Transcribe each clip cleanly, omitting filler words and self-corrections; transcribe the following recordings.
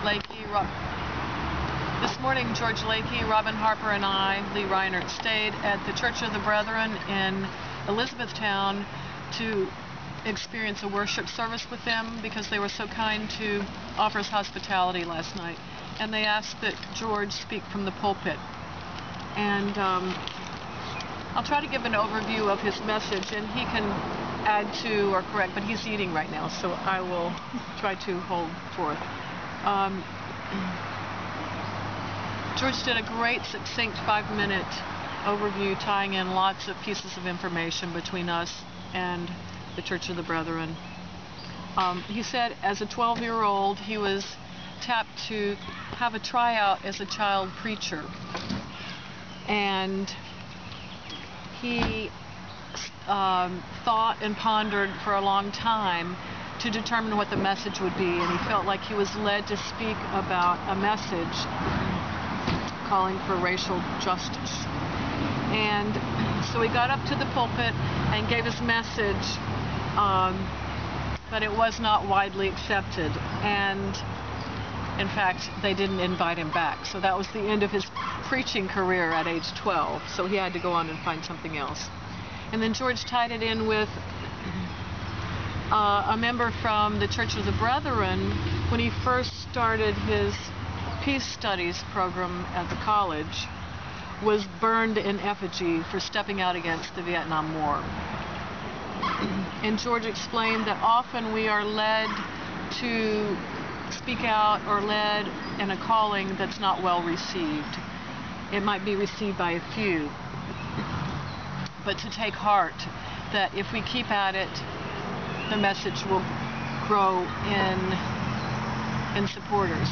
Lakey. This morning, George Lakey, Robin Harper, and I, Lee Reinert, stayed at the Church of the Brethren in Elizabethtown to experience a worship service with them because they were so kind to offer us hospitality last night. And they asked that George speak from the pulpit. And I'll try to give an overview of his message, and he can add to or correct, but he's eating right now, so I will try to hold forth. George did a great, succinct 5-minute overview, tying in lots of pieces of information between us and the Church of the Brethren. He said as a 12-year-old, he was tapped to have a tryout as a child preacher. And he thought and pondered for a long time to determine what the message would be, and he felt like he was led to speak about a message calling for racial justice. And so he got up to the pulpit and gave his message, but it was not widely accepted, and in fact they didn't invite him back. So that was the end of his preaching career at age 12, so he had to go on and find something else. And then George tied it in with a member from the Church of the Brethren. When he first started his peace studies program at the college, was burned in effigy for stepping out against the Vietnam War. And George explained that often we are led to speak out or led in a calling that's not well received. It might be received by a few, but to take heart that if we keep at it, the message will grow in supporters.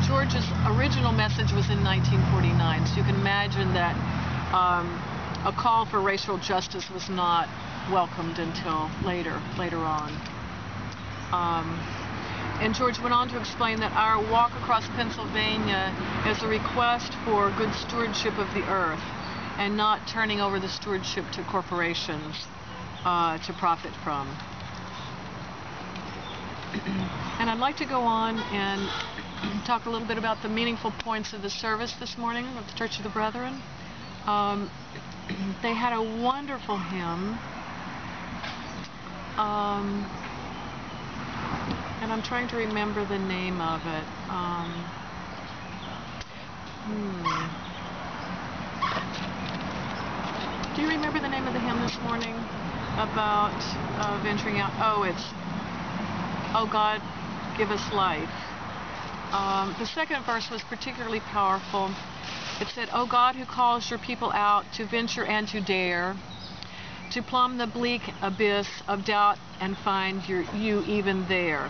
George's original message was in 1949, so you can imagine that a call for racial justice was not welcomed until later on. And George went on to explain that our walk across Pennsylvania is a request for good stewardship of the earth and not turning over the stewardship to corporations to profit from. And I'd like to go on and talk a little bit about the meaningful points of the service this morning of the Church of the Brethren. They had a wonderful hymn, and I'm trying to remember the name of it. Do you remember the name of the hymn this morning about venturing out? Oh, it's "Oh God, Give Us Life." The second verse was particularly powerful. It said, "O God, who calls your people out to venture and to dare, to plumb the bleak abyss of doubt and find you even there.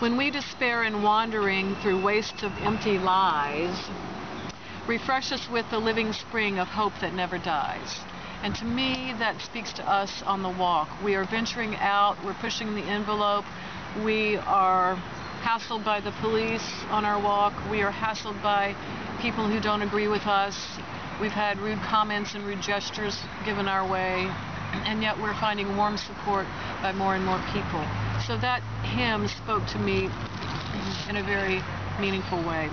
When we despair in wandering through wastes of empty lies, refresh us with the living spring of hope that never dies." And to me, that speaks to us on the walk. We are venturing out, we're pushing the envelope, we are hassled by the police on our walk, we are hassled by people who don't agree with us, we've had rude comments and rude gestures given our way, and yet we're finding warm support by more and more people. So that hymn spoke to me in a very meaningful way.